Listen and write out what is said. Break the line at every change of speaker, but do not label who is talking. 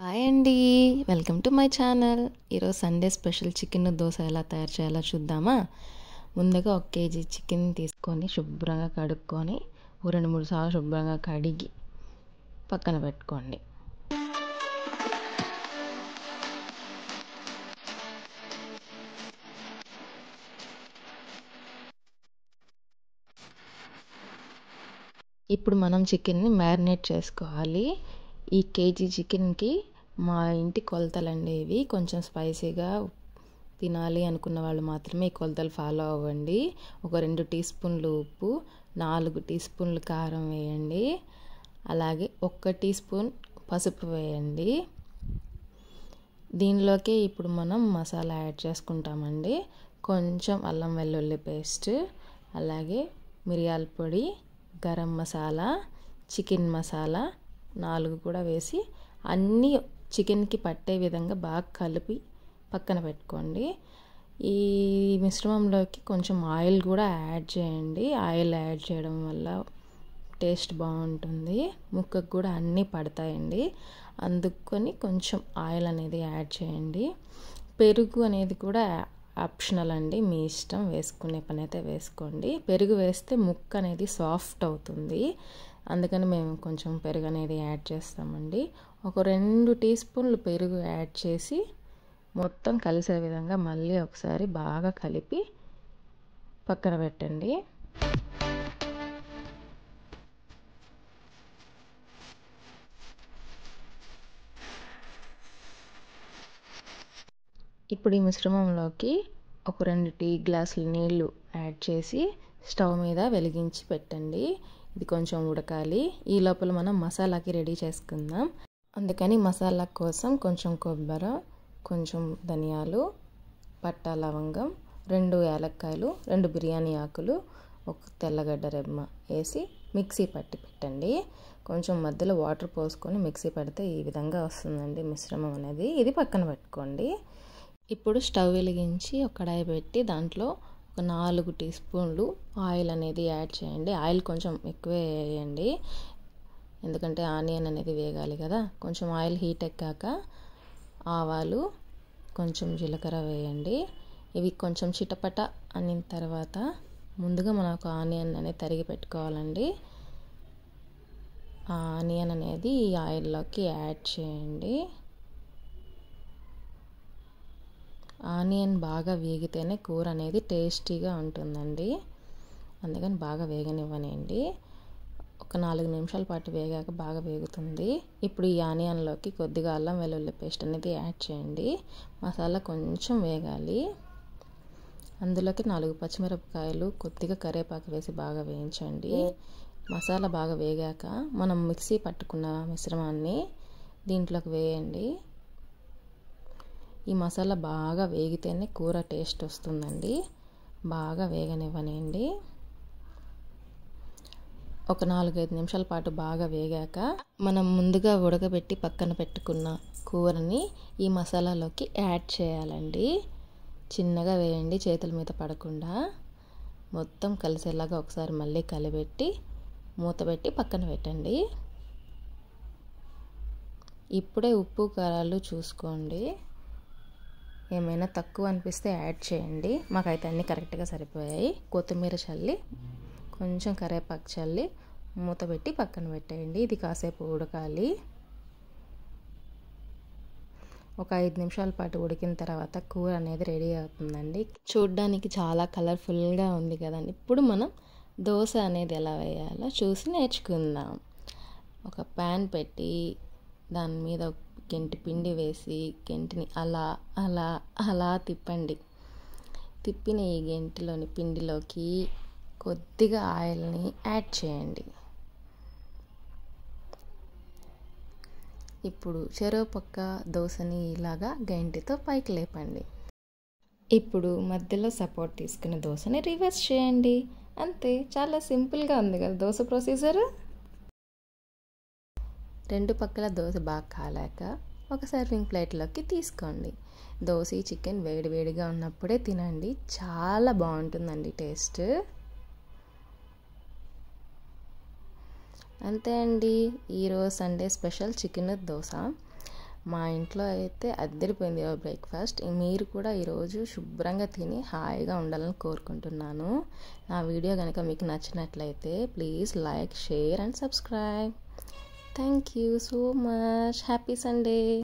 Hi అండి, welcome to my channel. ఈరోజు Sunday special chicken dosa ఎలా తయారు చేయాలో చూద్దామా. ముందుగా 1 కేజీ చికెన్ తీసుకొని శుభ్రంగా కడుక్కొని 2-3 సార్లు శుభ్రంగా కడిగి పక్కన పెట్టుకోండి. ఇప్పుడు మనం చికెన్ని మ్యారినేట్ చేసుకోవాలి. ఈ కేజీ చికెన్కి మా ఇంటి కొలతలండి ఇవి. కొంచెం స్పైసీగా తినాలి అనుకున్న వాళ్ళు మాత్రమే ఈ కొలతలు ఫాలో అవ్వండి. ఒక 2 టీ స్పూన్లు ఉప్పు, 4 టీ స్పూన్లు కారం వేయండి. అలాగే 1 టీ స్పూన్ పసుపు వేయండి. దీనిలోకి ఇప్పుడు మనం మసాలా యాడ్ చేసుకుంటామండి. కొంచెం అల్లం వెల్లుల్లి పేస్ట్, అలాగే మిరియాల పొడి, గరం మసాలా, చికెన్ మసాలా 4 కూడా వేసి అన్నీ చికెన్కి పట్టే విధంగా బాగా కలిపి పక్కన పెట్టుకోండి. ఈ మిశ్రమంలోకి కొంచెం ఆయిల్ కూడా యాడ్ చేయండి. ఆయిల్ యాడ్ చేయడం వల్ల టేస్ట్ బాగుంటుంది, ముక్కకు కూడా అన్నీ పడతాయండి. అందుకని కొంచెం ఆయిల్ అనేది యాడ్ చేయండి. పెరుగు అనేది కూడా ఆప్షనల్ అండి, మీ ఇష్టం, వేసుకునే పని అయితే వేసుకోండి. పెరుగు వేస్తే ముక్క అనేది సాఫ్ట్ అవుతుంది, అందుకని మేము కొంచెం పెరుగు అనేది యాడ్ చేస్తామండి. ఒక 2 టీ స్పూన్లు పెరుగు యాడ్ చేసి మొత్తం కలిసే విధంగా మళ్ళీ ఒకసారి బాగా కలిపి పక్కన పెట్టండి. ఇప్పుడు ఈ మిశ్రమంలోకి ఒక 2 టీ గ్లాసుల నీళ్లు యాడ్ చేసి స్టవ్ మీద వెలిగించి పెట్టండి. ఇది కొంచెం ఉడకాలి. ఈ లోపల మనం మసాలాకి రెడీ చేసుకుందాం. అందుకని మసాలా కోసం కొంచెం కొబ్బరి, కొంచెం ధనియాలు, పట్టా లవంగం, 2 యాలక్కాయలు, 2 బిర్యానీ ఆకులు, 1 తెల్లగడ్డ రెమ్మ వేసి మిక్సీ పట్టి పెట్టండి. కొంచెం మధ్యలో వాటర్ పోసుకొని మిక్సీ పడితే ఈ విధంగా వస్తుందండి మిశ్రమం అనేది. ఇది పక్కన పెట్టుకోండి. ఇప్పుడు స్టవ్ వెలిగించి ఒక కడాయి పెట్టి దాంట్లో ఒక 4 టీ స్పూన్లు ఆయిల్ అనేది యాడ్ చేయండి. ఆయిల్ కొంచెం ఎక్కువే వేయండి, ఎందుకంటే ఆనియన్ అనేది వేగాలి కదా. కొంచెం ఆయిల్ హీట్ ఎక్కాక ఆవాలు, కొంచెం జీలకర్ర వేయండి. ఇవి కొంచెం చిటపట అనిన తర్వాత ముందుగా మనకు ఆనియన్ అనేది తరిగి పెట్టుకోవాలండి. ఆ ఆనియన్ అనేది ఈ ఆయిల్లోకి యాడ్ చేయండి. ఆనియన్ బాగా వేగితేనే కూర అనేది టేస్టీగా ఉంటుందండి, అందుకని బాగా వేగనివ్వనండి. ఒక 4 నిమిషాల పాటు వేగాక బాగా వేగుతుంది. ఇప్పుడు ఈ ఆనియన్లోకి కొద్దిగా అల్లం వెల్లుల్లి పేస్ట్ అనేది యాడ్ చేయండి. మసాలా కొంచెం వేగాలి. అందులోకి 4 పచ్చిమిరపకాయలు, కొద్దిగా కరివేపాకు వేసి బాగా వేయించండి. మసాలా బాగా వేగాక మనం మిక్సీ పట్టుకున్న మిశ్రమాన్ని దీంట్లోకి వేయండి. ఈ మసాలా బాగా వేగితేనే కూర టేస్ట్ వస్తుందండి. బాగా వేగనివ్వనండి. ఒక 4-5 నిమిషాల పాటు బాగా వేగాక మనం ముందుగా ఉడకబెట్టి పక్కన పెట్టుకున్న కూరని ఈ మసాలాలోకి యాడ్ చేయాలండి. చిన్నగా వేయండి, చేతుల మీద పడకుండా. మొత్తం కలిసేలాగా ఒకసారి మళ్ళీ కలిపెట్టి మూత పెట్టి పక్కన పెట్టండి. ఇప్పుడే ఉప్పు కారాలు చూసుకోండి, ఏమైనా తక్కువ అనిపిస్తే యాడ్ చేయండి. మాకైతే అన్నీ కరెక్ట్గా సరిపోయాయి. కొత్తిమీర చల్లి, కొంచెం కరివేపాకు చల్లి మూత పెట్టి పక్కన పెట్టేయండి. ఇది కాసేపు ఉడకాలి. ఒక 5 నిమిషాల పాటు ఉడికిన తర్వాత కూర అనేది రెడీ అవుతుందండి. చూడ్డానికి చాలా కలర్ఫుల్గా ఉంది కదండి. ఇప్పుడు మనం దోశ అనేది ఎలా వేయాలో చూసి నేర్చుకుందాం. ఒక ప్యాన్ పెట్టి దాని మీద గెంటి పిండి వేసి గెంటిని అలా అలా అలా తిప్పండి. తిప్పిన ఈ గెంటిలోని పిండిలోకి కొద్దిగా ఆయిల్ని యాడ్ చేయండి. ఇప్పుడు చెరో పక్క దోశని ఇలాగా గెంటితో పైకి లేపండి. ఇప్పుడు మధ్యలో సపోర్ట్ తీసుకున్న దోశని రివర్స్ చేయండి. అంతే, చాలా సింపుల్గా ఉంది కదా దోశ ప్రొసీజర్. 2 పక్కల దోశ బాగా కాలాక ఒక సర్వింగ్ ప్లేట్లోకి తీసుకోండి. దోశ చికెన్ వేడివేడిగా ఉన్నప్పుడే తినండి, చాలా బాగుంటుందండి టేస్ట్. అంతే అండి, ఈరోజు సండే స్పెషల్ చికెన్ దోశ. మా ఇంట్లో అయితే అద్దరిపోయింది బ్రేక్ఫాస్ట్. మీరు కూడా ఈరోజు శుభ్రంగా తిని హాయిగా ఉండాలని కోరుకుంటున్నాను. నా వీడియో కనుక మీకు నచ్చినట్లయితే please like, share and subscribe. Thank you so much. Happy Sunday.